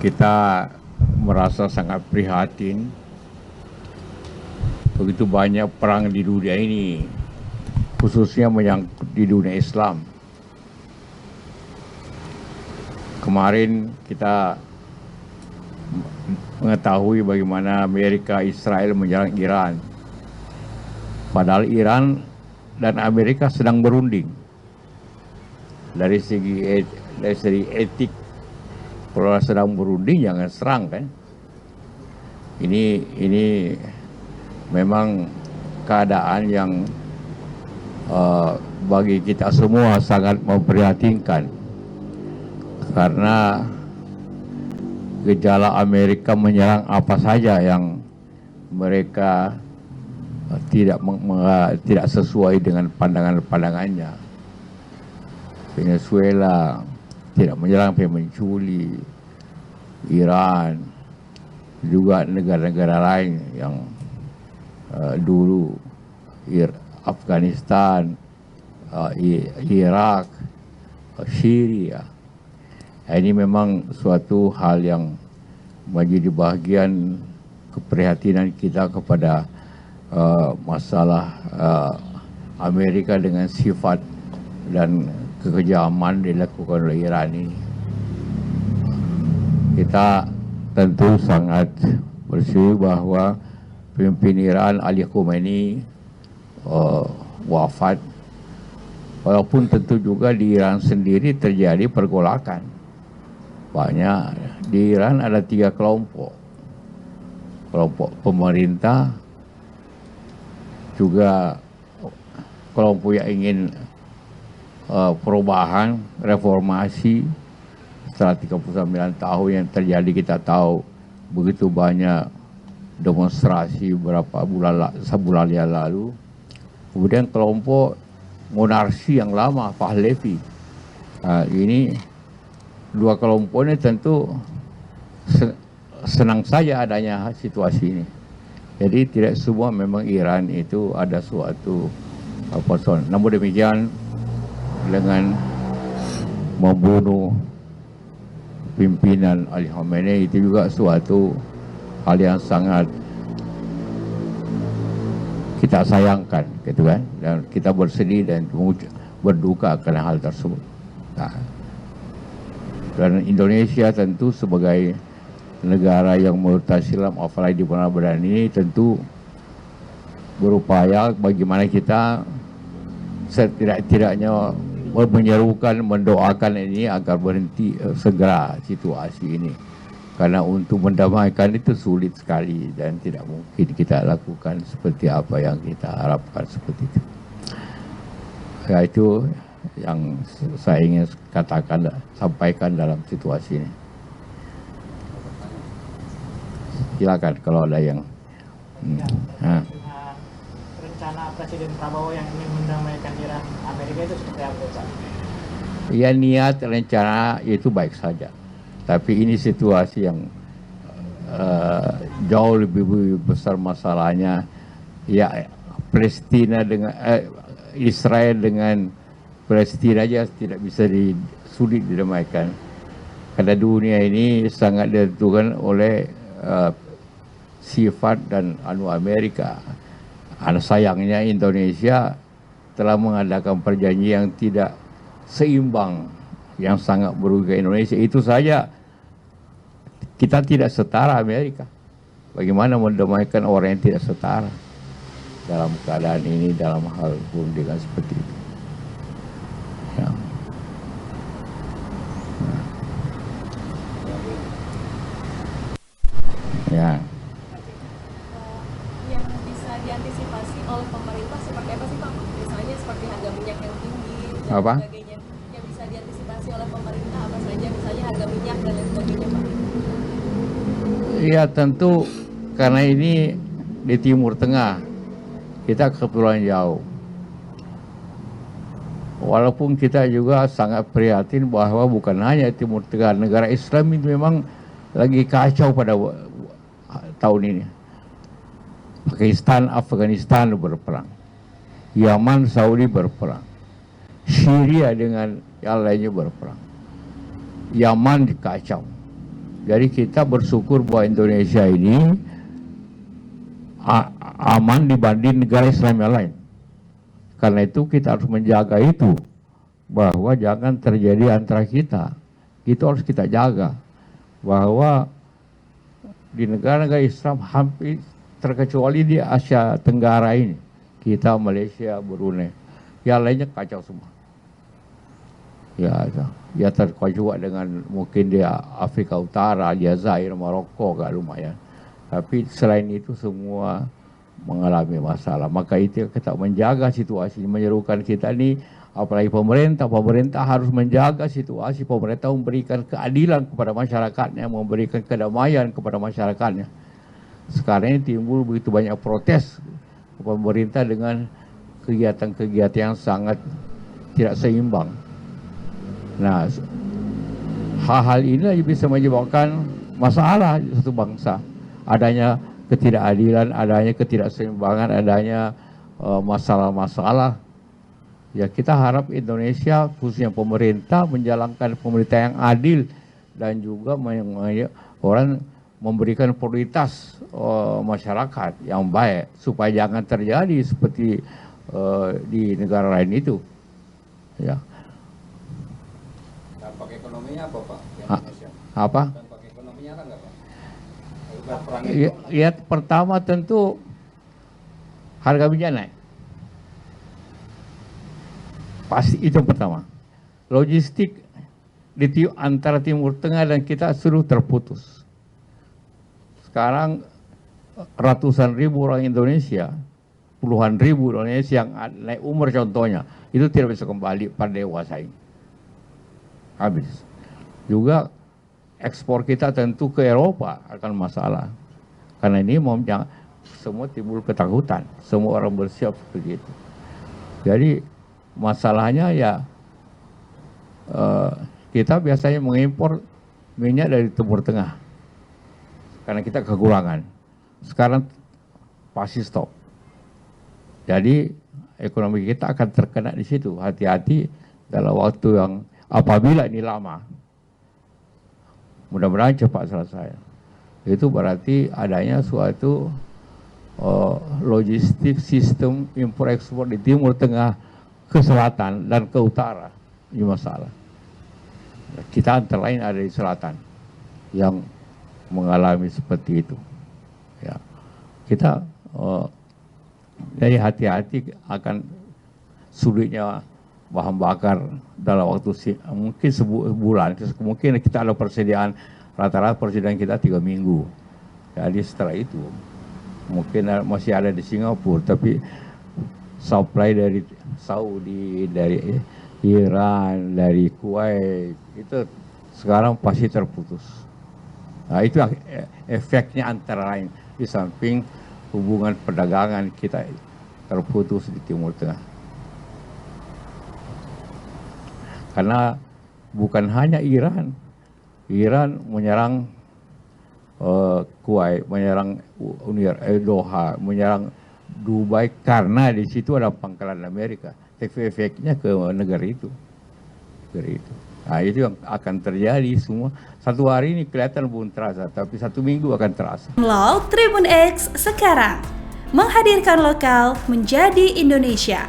Kita merasa sangat prihatin. Begitu banyak perang di dunia ini, khususnya menyangkut di dunia Islam. Kemarin kita mengetahui bagaimana Amerika Israel menyerang Iran. Padahal Iran dan Amerika sedang berunding. Dari segi etik, kalau sedang berunding jangan serang kan. Ini memang keadaan yang bagi kita semua sangat memprihatinkan, karena gejala Amerika menyerang apa saja yang mereka tidak sesuai dengan pandangannya. Venezuela tidak menyerang, mencuri. Iran, juga negara-negara lain yang dulu Afghanistan, Irak, Syria. Ini memang suatu hal yang menjadi bagian keprihatinan kita kepada masalah Amerika dengan sifat dan kekejaman dilakukan oleh Iran ini. Kita tentu sangat bersyukur bahwa pemimpin Iran Ali Khamenei wafat, walaupun tentu juga di Iran sendiri terjadi pergolakan. Banyak di Iran ada 3 kelompok pemerintah, juga kelompok yang ingin perubahan, reformasi. Setelah 39 tahun yang terjadi, kita tahu begitu banyak demonstrasi sebulan yang lalu. Kemudian kelompok monarki yang lama, Pahlavi. Ini 2 kelompok ini tentu senang saja adanya situasi ini. Jadi tidak semua memang Iran itu ada suatu person. Namun demikian, dengan membunuh pimpinan Ali Khamenei itu juga suatu hal yang sangat kita sayangkan, gitu kan, dan kita bersedih dan berduka karena hal tersebut. Dan Indonesia tentu sebagai negara yang mayoritas Islam, apalagi di bulan ini, tentu berupaya bagaimana kita setidak-tidaknya menyerukan, mendoakan ini agar berhenti segera situasi ini. Karena untuk mendamaikan itu sulit sekali dan tidak mungkin kita lakukan seperti apa yang kita harapkan seperti itu. Ya, itu yang saya ingin sampaikan dalam situasi ini. Silakan kalau ada yang rencana Presiden Prabowo yang ingin mendamaikan Iran Amerika itu seperti apa, Pak? Ya, niat rencana itu baik saja, tapi ini situasi yang jauh lebih besar masalahnya. Ya, Palestina dengan Israel dengan Palestina aja tidak bisa sulit didamaikan, karena dunia ini sangat ditentukan oleh sifat dan Amerika. Sayangnya Indonesia telah mengadakan perjanjian yang tidak seimbang, yang sangat merugikan Indonesia. Itu saja kita tidak setara Amerika. Bagaimana mendamaikan orang yang tidak setara dalam keadaan ini, dalam hal perundingan seperti itu? Ya. Yang bisa diantisipasi oleh pemerintah seperti apa sih, Pak? Misalnya seperti harga minyak yang tinggi dan sebagainya. Yang bisa diantisipasi oleh pemerintah apa saja? Misalnya harga minyak dan lain sebagainya, Pak. Iya, tentu karena ini di Timur Tengah, kita kebetulan jauh. Walaupun kita juga sangat prihatin bahwa bukan hanya Timur Tengah, negara Islam itu memang lagi kacau pada tahun ini. Pakistan, Afghanistan berperang, Yaman, Saudi berperang, Syria dengan yang lainnya berperang, Yaman dikacau, Jadi kita bersyukur bahwa Indonesia ini aman dibanding negara Islam yang lain. Karena itu kita harus menjaga itu, bahwa jangan terjadi antara kita. Itu harus kita jaga, bahwa di negara-negara Islam hampir terkecuali di Asia Tenggara ini, kita Malaysia, Brunei, yang lainnya kacau semua. Ya terkecuali dengan mungkin di Afrika Utara, Aljazair, Maroko gak lumayan. Tapi selain itu semua mengalami masalah. Maka itu kita menjaga situasi, menyerukan kita ini, apalagi pemerintah harus menjaga situasi. Pemerintah memberikan keadilan kepada masyarakatnya, memberikan kedamaian kepada masyarakatnya. Sekarang ini timbul begitu banyak protes ke pemerintah dengan kegiatan-kegiatan yang sangat tidak seimbang. Nah, hal-hal ini bisa menyebabkan masalah di satu bangsa. Adanya ketidakadilan, adanya ketidakseimbangan, adanya masalah-masalah. Ya, kita harap Indonesia, khususnya pemerintah, menjalankan pemerintah yang adil dan juga orang memberikan prioritas masyarakat yang baik supaya jangan terjadi seperti di negara lain itu. Ya. Dampak ekonominya apa, Pak? Indonesia? Apa? Dampak ekonominya ada nggak, Pak? Perang Ya, pertama tentu harga minyak naik. Pasti itu pertama. Logistik antara Timur Tengah dan kita sudah terputus. Sekarang ratusan ribu orang Indonesia, puluhan ribu Indonesia yang naik umur contohnya, itu tidak bisa kembali pada dewasa ini. Habis. Juga ekspor kita tentu ke Eropa akan masalah. Karena ini semua timbul ketakutan. Semua orang bersiap seperti itu. Jadi masalahnya ya kita biasanya mengimpor minyak dari Timur Tengah. Karena kita kekurangan. Sekarang pasti stop. Jadi ekonomi kita akan terkena di situ. Hati-hati dalam waktu yang apabila ini lama. Mudah-mudahan cepat selesai. Itu berarti adanya suatu logistik sistem impor ekspor di Timur Tengah ke selatan dan ke utara. Ini masalah. Kita antara lain ada di selatan yang mengalami seperti itu. Ya. Kita jadi hati-hati akan sulitnya bahan bakar dalam waktu mungkin sebulan. Mungkin kita ada persediaan, rata-rata persediaan kita 3 minggu. Jadi setelah itu mungkin masih ada di Singapura, tapi supply dari Saudi, dari Iran, dari Kuwait itu sekarang pasti terputus. Nah, itu efeknya antara lain, di samping hubungan perdagangan kita terputus di Timur Tengah. Karena bukan hanya Iran menyerang Kuwait, menyerang Doha, menyerang Dubai karena di situ ada pangkalan Amerika. Efeknya ke negara itu. Nah, itu yang akan terjadi semua. Satu hari ini kelihatan belum terasa, tapi 1 minggu akan terasa. Download Tribun X sekarang, menghadirkan lokal menjadi Indonesia.